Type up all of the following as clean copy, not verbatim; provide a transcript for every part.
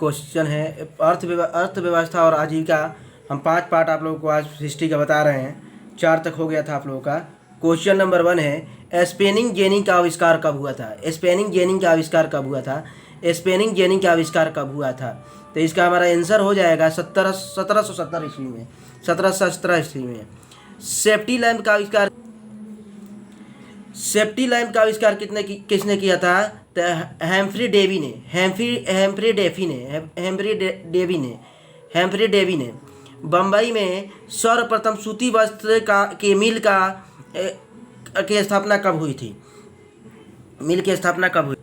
Question है अर्थव्यवस्था और आजीविका। हम 5 पार्ट आप लोगों को आज हिस्ट्री का बता रहे हैं। 4 तक हो गया था आप लोगों का। क्वेश्चन नंबर 1 है, स्पेनिंग जेनी का आविष्कार कब हुआ था? स्पेनिंग जेनी का आविष्कार कब हुआ था? स्पेनिंग जेनी का आविष्कार कब हुआ था? तो इसका हमारा आंसर हो जाएगा 1770 ईस्वी में, 1717 ईस्वी में। सेफ्टी लैंप का आविष्कार किसने किया था? तो हेम्फ्री डेवी ने बम्बई में सर्वप्रथम सूती वस्त्र के मिल की स्थापना कब हुई थी? मिल की स्थापना कब हुई?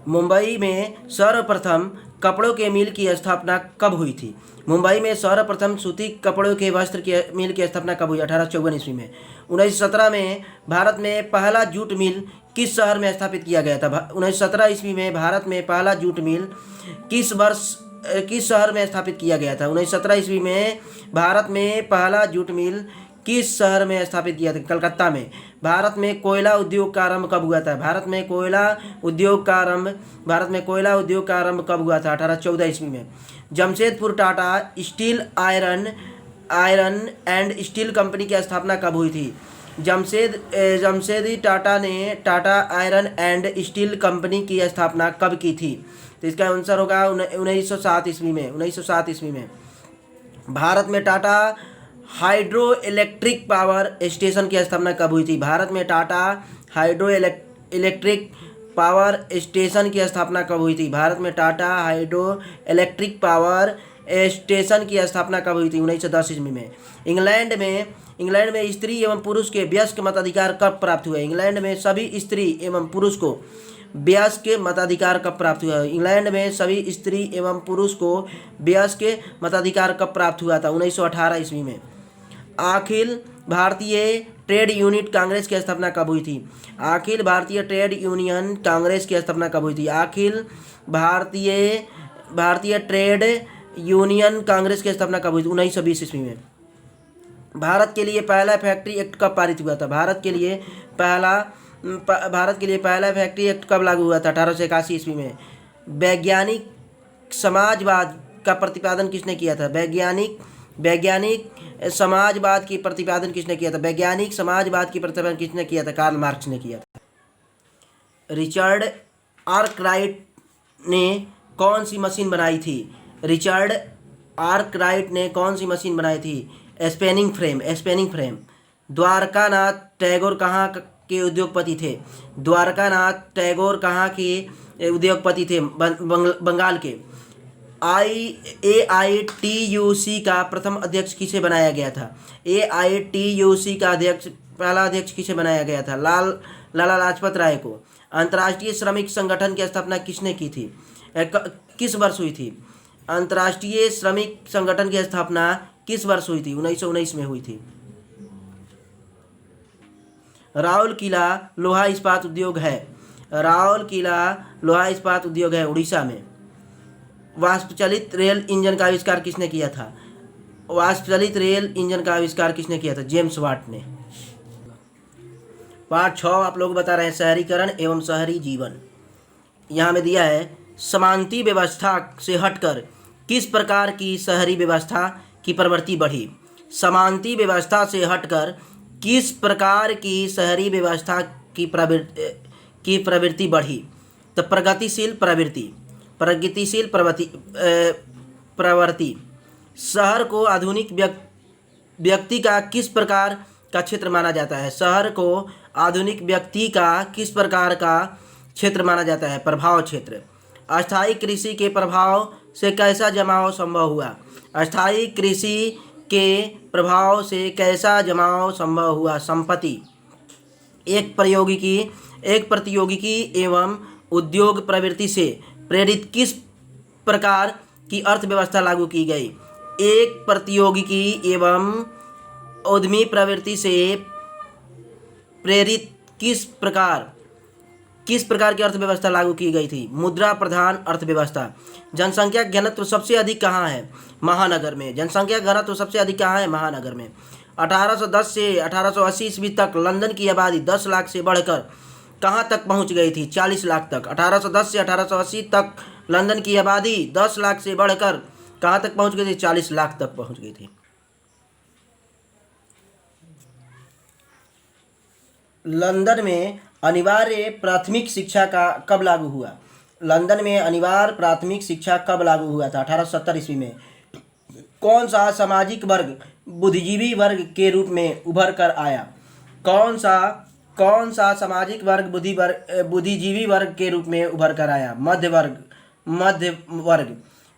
मुंबई में सर्वप्रथम कपड़ों के मिल की स्थापना कब हुई थी? मुंबई में सर्वप्रथम सूती कपड़ों के वस्त्र के मिल की स्थापना कब हुई? 1854 ईस्वी में। 1917 में भारत में पहला जूट मिल किस शहर में स्थापित किया गया था? 1917 ईस्वी में भारत में पहला जूट मिल किस शहर में स्थापित किया गया था? 1917 ईस्वी में भारत में पहला जूट मिल किस शहर में स्थापित किया था? कलकत्ता में। भारत में कोयला उद्योग का आरंभ कब हुआ था? भारत में कोयला उद्योग का आरंभ कब हुआ था? 1814 ईस्वी में। Jamshedpur Tata steel iron and steel company की स्थापना कब हुई थी? जमशेदी टाटा ने Tata iron and steel company की स्थापना कब की थी? तो इसका आंसर होगा 1907 ईस्वी में। 1907 ईस्वी में। भारत में Tata hydro electric power station की स्थापना कब हुई थी? भारत में Tata hydro electric power station की स्थापना कब हुई थी? भारत में Tata hydro electric power station की स्थापना कब हुई थी? 1910 ईस्वी में। इंग्लैंड में स्त्री एवं पुरुष के वयस्क मताधिकार कब प्राप्त हुए? इंग्लैंड में सभी स्त्री एवं पुरुष को वयस्क मताधिकार कब प्राप्त हुआ? इंग्लैंड में सभी स्त्री एवं पुरुष को वयस्क मताधिकार कब प्राप्त हुआ था? 1918 ईस्वी में। अखिल भारतीय ट्रेड यूनियन कांग्रेस की स्थापना कब हुई थी? अखिल भारतीय ट्रेड यूनियन कांग्रेस की स्थापना कब हुई थी? अखिल भारतीय ट्रेड यूनियन कांग्रेस की स्थापना कब हुई थी? 1920 ईस्वी में। भारत के लिए पहला फैक्ट्री एक्ट कब पारित हुआ था? भारत के लिए पहला फैक्ट्री एक्ट कब लागू हुआ था? 1881 ईस्वी में। वैज्ञानिक समाजवाद का प्रतिपादन किसने किया था? वैज्ञानिक समाजवाद की प्रतिपादन किसने किया था? वैज्ञानिक समाजवाद की प्रतिपादन किसने किया था? कार्ल मार्क्स ने किया था। रिचर्ड आर्कराइट ने कौन सी मशीन बनाई थी? रिचर्ड आर्कराइट ने कौन सी मशीन बनाई थी? Spinning frame. द्वारकानाथ टैगोर कहाँ के उद्योगपति थे? द्वारकानाथ टैगोर कहाँ के उद्योगपति थे? बंगाल के। AITUC का प्रथम अध्यक्ष किसे बनाया गया था? AITUC का पहला अध्यक्ष किसे बनाया गया था? लाला लाजपत राय को। अंतर्राष्ट्रीय श्रमिक संगठन की स्थापना किसने की थी? किस वर्ष हुई थी? अंतर्राष्ट्रीय श्रमिक संगठन की स्थापना किस वर्ष हुई थी? 1919 में हुई थी। राउरकेला लोहा इस्पात उद्योग है उड़ीसा में। वाष्पचलित रेल इंजन का आविष्कार किसने किया था? जेम्स वाट ने। पार्ट 6 आप लोग बता रहे हैं, शहरीकरण एवं शहरी जीवन। यहाँ में दिया है, समांती व्यवस्था से हटकर किस प्रकार की शहरी व्यवस्था की प्रवृत्ति बढ़ी? समांती व्यवस्था से हटकर किस प्रकार की शहरी व्यवस्था की प्रवृत्ति बढ़ी? तो प्रगतिशील प्रवृत्ति। शहर को आधुनिक व्यक्ति का किस प्रकार का क्षेत्र माना जाता है? शहर को आधुनिक व्यक्ति का किस प्रकार का क्षेत्र माना जाता है? प्रभाव क्षेत्र। अस्थायी कृषि के प्रभाव से कैसा जमाव संभव हुआ? अस्थायी कृषि के प्रभाव से कैसा जमाव संभव हुआ? संपत्ति। एक प्रतियोगिकी एवं उद्योग प्रवृत्ति से प्रेरित किस प्रकार की अर्थव्यवस्था लागू की गई? एक प्रतियोगिकी एवं उद्यमी प्रवृत्ति से प्रेरित किस प्रकार की अर्थव्यवस्था लागू की गई थी? मुद्रा प्रधान अर्थव्यवस्था। जनसंख्या घनत्व सबसे अधिक कहाँ है? महानगर में। जनसंख्या घनत्व सबसे अधिक कहाँ है? महानगर में। 1810 से 1880 ईस्वी तक लंदन की आबादी 10 लाख से बढ़कर कहाँ तक पहुँच गई थी? 40 लाख तक। 1810 से 1880 तक लंदन की आबादी 10 लाख से बढ़कर कहाँ तक पहुँच गई थी? 40 लाख तक पहुँच गई थी। लंदन में अनिवार्य प्राथमिक शिक्षा का कब लागू हुआ? लंदन में अनिवार्य प्राथमिक शिक्षा कब लागू हुआ था? 1870 ईस्वी में। कौन सा सामाजिक वर्ग बुद्धिजीवी वर्ग के रूप में उभर कर आया? कौन सा सामाजिक वर्ग बुद्धिजीवी वर्ग के रूप में उभर कर आया? मध्य वर्ग।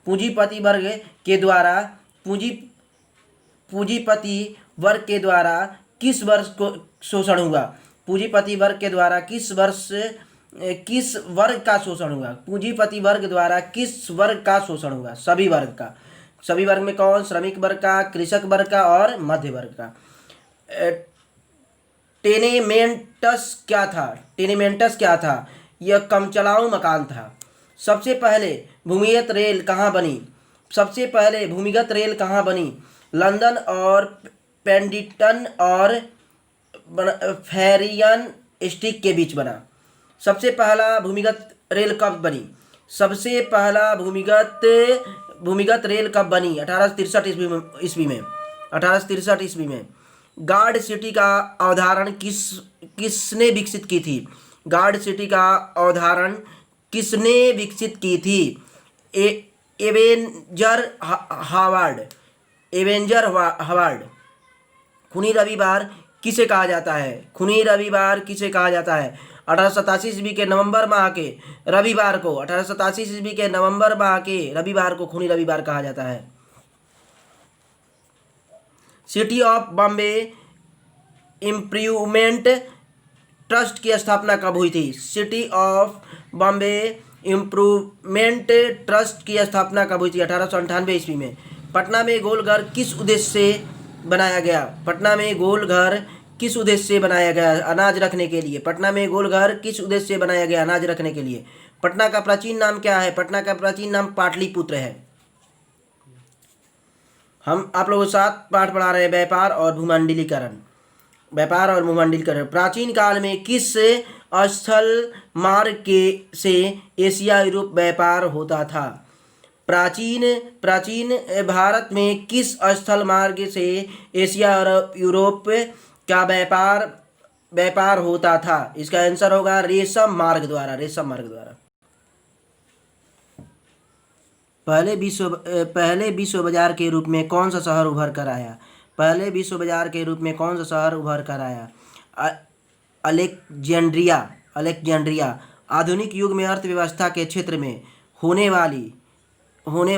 पूंजीपति वर्ग के द्वारा पूंजीपति वर्ग के द्वारा किस वर्ग को शोषण हुआ? पूंजीपति वर्ग के द्वारा किस वर्ग का शोषण हुआ? पूंजीपति वर्ग द्वारा किस वर्ग का शोषण हुआ? सभी वर्ग का। सभी वर्ग में कौन? श्रमिक वर्ग का, कृषक वर्ग का और मध्य वर्ग का। टेनेमेंटस क्या था? यह कमचलाऊ मकान था। सबसे पहले भूमिगत रेल कहाँ बनी? लंदन और पेडिंगटन और फेरियन स्ट्रीट के बीच बना। सबसे पहला भूमिगत रेल कब बनी? 1863 ईस्वी में। गार्ड सिटी का अवधारण किसने विकसित की थी? एवेंजर हावर्ड। खूनी रविवार किसे कहा जाता है? 1887 ईस्वी के नवंबर माह के रविवार को खूनी रविवार कहा जाता है। City of Bombay improvement trust की स्थापना कब हुई थी? City of Bombay improvement trust की स्थापना कब हुई थी? 1898 ईस्वी में। पटना में गोलघर किस उद्देश्य से बनाया गया? अनाज रखने के लिए। पटना का प्राचीन नाम क्या है? पटना का प्राचीन नाम पाटलिपुत्र है। हम आप लोगों के साथ पाठ पढ़ा रहे हैं व्यापार और भूमंडलीकरण। प्राचीन काल में किस स्थल मार्ग से एशिया यूरोप व्यापार होता था? प्राचीन भारत में किस स्थल मार्ग से एशिया और यूरोप का व्यापार होता था? इसका आंसर होगा रेशम मार्ग द्वारा। पहले विश्व बाजार के रूप में कौन सा शहर उभर कर आया? अलेक्जेंड्रिया। आधुनिक युग में अर्थव्यवस्था के क्षेत्र में होने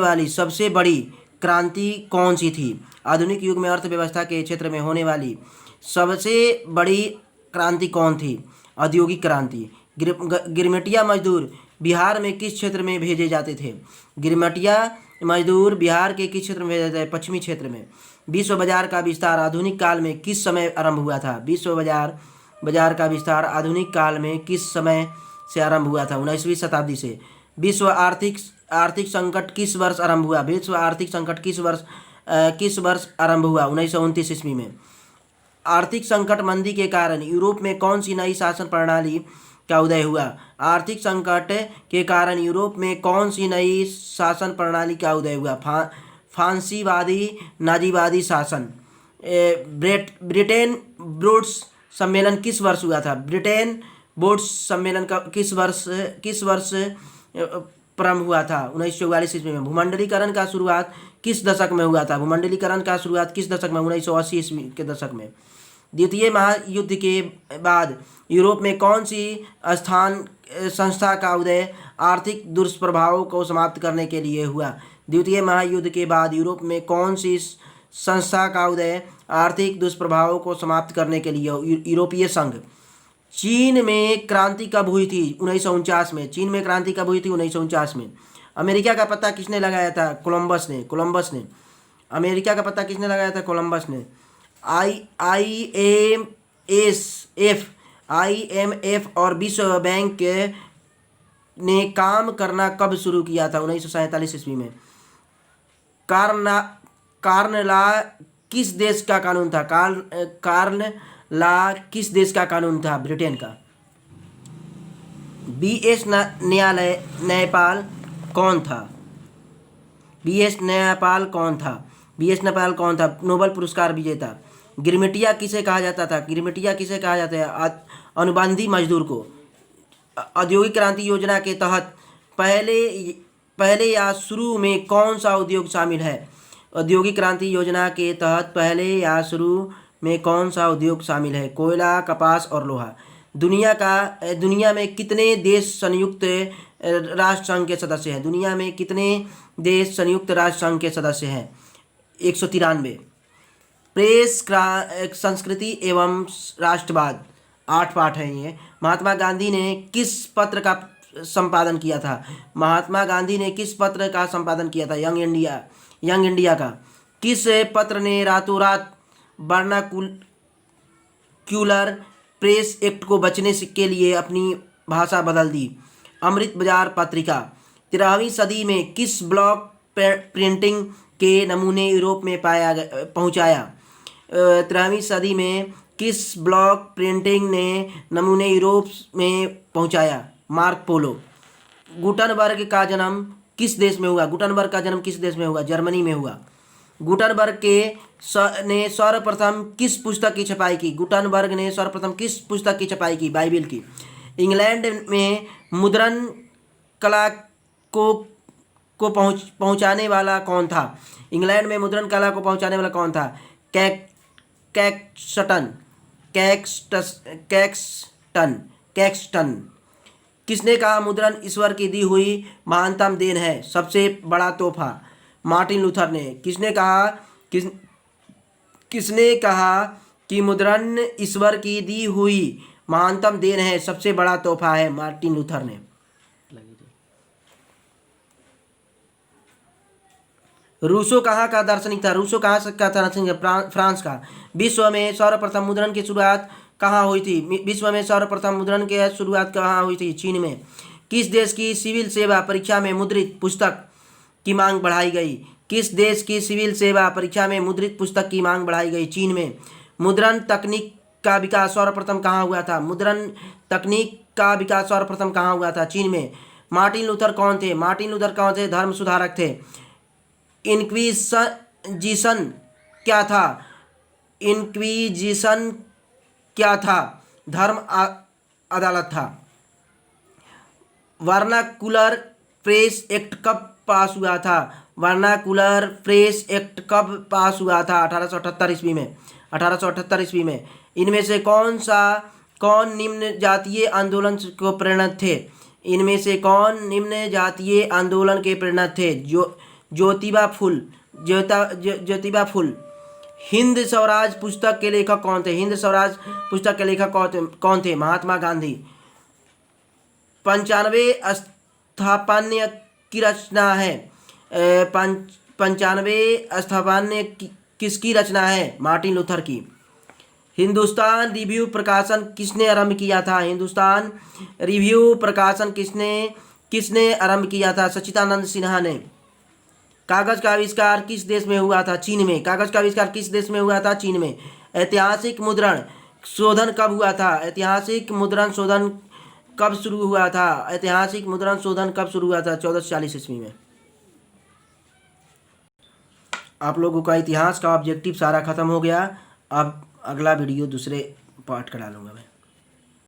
वाली सबसे बड़ी क्रांति कौन सी थी? आधुनिक युग में अर्थव्यवस्था के क्षेत्र में होने वाली सबसे बड़ी क्रांति कौन थी? औद्योगिक क्रांति। गिरमिटिया मजदूर बिहार में किस क्षेत्र में भेजे जाते थे? पश्चिमी क्षेत्र में। विश्व बाजार का विस्तार आधुनिक काल में किस समय आरंभ हुआ था? विश्व बाजार का विस्तार आधुनिक काल में किस समय से आरंभ हुआ था? 19वीं शताब्दी से। विश्व आर्थिक संकट किस वर्ष आरंभ हुआ? विश्व आर्थिक संकट किस वर्ष आरंभ हुआ? 1929 ईस्वी में। आर्थिक संकट मंदी के कारण यूरोप में कौन सी नई शासन प्रणाली का उदय हुआ? आर्थिक संकट के कारण यूरोप में कौन सी नई शासन प्रणाली का उदय हुआ? फांसीवादी नाजीवादी शासन। ब्रिटेन वुड्स सम्मेलन किस वर्ष हुआ था? ब्रिटेन वुड्स सम्मेलन का किस वर्ष प्रारंभ हुआ था? 1944 ईस्वी में। भूमंडलीकरण का शुरुआत किस दशक में हुआ था? 1980 ईस्वी के दशक में। द्वितीय महायुद्ध के बाद यूरोप में कौन सी संस्था का उदय आर्थिक दुष्प्रभावों को समाप्त करने के लिए हुआ? द्वितीय महायुद्ध के बाद यूरोप में कौन सी संस्था का उदय आर्थिक दुष्प्रभावों को समाप्त करने के लिए? यूरोपीय संघ। चीन में क्रांति कब हुई थी? 1949 में। चीन में क्रांति कब हुई थी? 1949 में। अमेरिका का पता किसने लगाया था? कोलंबस ने। अमेरिका का पता किसने लगाया था? कोलंबस ने। IMF और विश्व बैंक ने काम करना कब शुरू किया था? 1947 ईस्वी में। कार्न ला किस देश का कानून था? कार्न ला किस देश का कानून था? ब्रिटेन का। BS न्यायपाल कौन था? बी.एस. नैपाल कौन था? बी.एस. नैपाल कौन था? नोबेल पुरस्कार विजेता। गिरमिटिया किसे कहा जाता था? गिरमिटिया किसे कहा जाता है? अनुबंधी मजदूर को। औद्योगिक क्रांति योजना के तहत पहले पहले या शुरू में कौन सा उद्योग शामिल है? औद्योगिक क्रांति योजना के तहत पहले या शुरू में कौन सा उद्योग शामिल है? कोयला, कपास और लोहा। दुनिया में कितने देश संयुक्त राष्ट्र संघ के सदस्य हैं? दुनिया में कितने देश संयुक्त राष्ट्र संघ के सदस्य हैं? 193। प्रेस संस्कृति एवं राष्ट्रवाद, 8 पाठ है ये। महात्मा गांधी ने किस पत्र का संपादन किया था? महात्मा गांधी ने किस पत्र का संपादन किया था? यंग इंडिया का। किस पत्र ने रातों रात वर्नाक्यूलर प्रेस एक्ट को बचने के लिए अपनी भाषा बदल दी? अमृत बाजार पत्रिका। 13वीं सदी में किस ब्लॉक प्रिंटिंग के नमूने यूरोप में पहुंचाया? 13वीं सदी में किस ब्लॉक प्रिंटिंग ने नमूने यूरोप में पहुंचाया? मार्क पोलो। गुटनबर्ग का जन्म किस देश में हुआ? गुटनबर्ग का जन्म किस देश में हुआ? जर्मनी में हुआ। गुटनबर्ग ने सर्वप्रथम किस पुस्तक की छपाई की? गुटनबर्ग ने सर्वप्रथम किस पुस्तक की छपाई की? बाइबिल की। इंग्लैंड में मुद्रण कला को पहुंचाने वाला कौन था? इंग्लैंड में मुद्रण कला को पहुंचाने वाला कौन था? कैक्सटन। किसने कहा मुद्रण ईश्वर की दी हुई महानतम देन है, सबसे बड़ा तोहफा? मार्टिन लूथर ने। किसने कहा कि मुद्रण ईश्वर की दी हुई महानतम देन है, सबसे बड़ा तोहफा है? मार्टिन लूथर ने। रूसो कहाँ का दार्शनिक था? रूसो कहाँ का दार्शनिक? फ्रांस का। विश्व में सर्वप्रथम मुद्रण की शुरुआत कहाँ हुई थी? विश्व में सर्वप्रथम मुद्रण की शुरुआत कहाँ हुई थी? चीन में। किस देश की सिविल सेवा परीक्षा में मुद्रित पुस्तक की मांग बढ़ाई गई? किस देश की सिविल सेवा परीक्षा में मुद्रित पुस्तक की मांग बढ़ाई गई? चीन में। मुद्रण तकनीक का विकास सर्वप्रथम कहाँ हुआ था? मुद्रण तकनीक का विकास सर्वप्रथम कहाँ हुआ था? चीन में। मार्टिन लूथर कौन थे? मार्टिन लूथर कौन थे? धर्म सुधारक थे। इंक्विजिशन क्या था? इंक्विजिशन क्या था? धर्म अदालत था। वर्नाकुलर प्रेस एक्ट कब पास हुआ था? वर्नाकुलर प्रेस एक्ट कब पास हुआ था? 1878 ईस्वी में। 1878 ईस्वी में। इनमें से कौन निम्न जातीय आंदोलन को प्रेरणा थे? इनमें से कौन निम्न जातीय आंदोलन के प्रेरणा थे? ज्योतिबा फुल। हिंद स्वराज पुस्तक के लेखक कौन थे? हिंद स्वराज पुस्तक के लेखक कौन थे? महात्मा गांधी। 95 स्थापन्य की रचना है? 95 स्थापन्य किसकी रचना है? मार्टिन लूथर की। हिंदुस्तान रिव्यू प्रकाशन किसने आरंभ किया था? हिंदुस्तान रिव्यू प्रकाशन किसने आरंभ किया था? सच्चिदानंद सिन्हा ने। कागज का आविष्कार किस देश में हुआ था? चीन में। कागज का आविष्कार किस देश में हुआ था? चीन में। ऐतिहासिक मुद्रण शोधन कब हुआ था? ऐतिहासिक मुद्रण शोधन कब शुरू हुआ था? ऐतिहासिक मुद्रण शोधन कब शुरू हुआ था? 1440 ईस्वी में। आप लोगों का इतिहास का ऑब्जेक्टिव सारा खत्म हो गया। अब अगला वीडियो दूसरे पार्ट का डालूंगा मैं।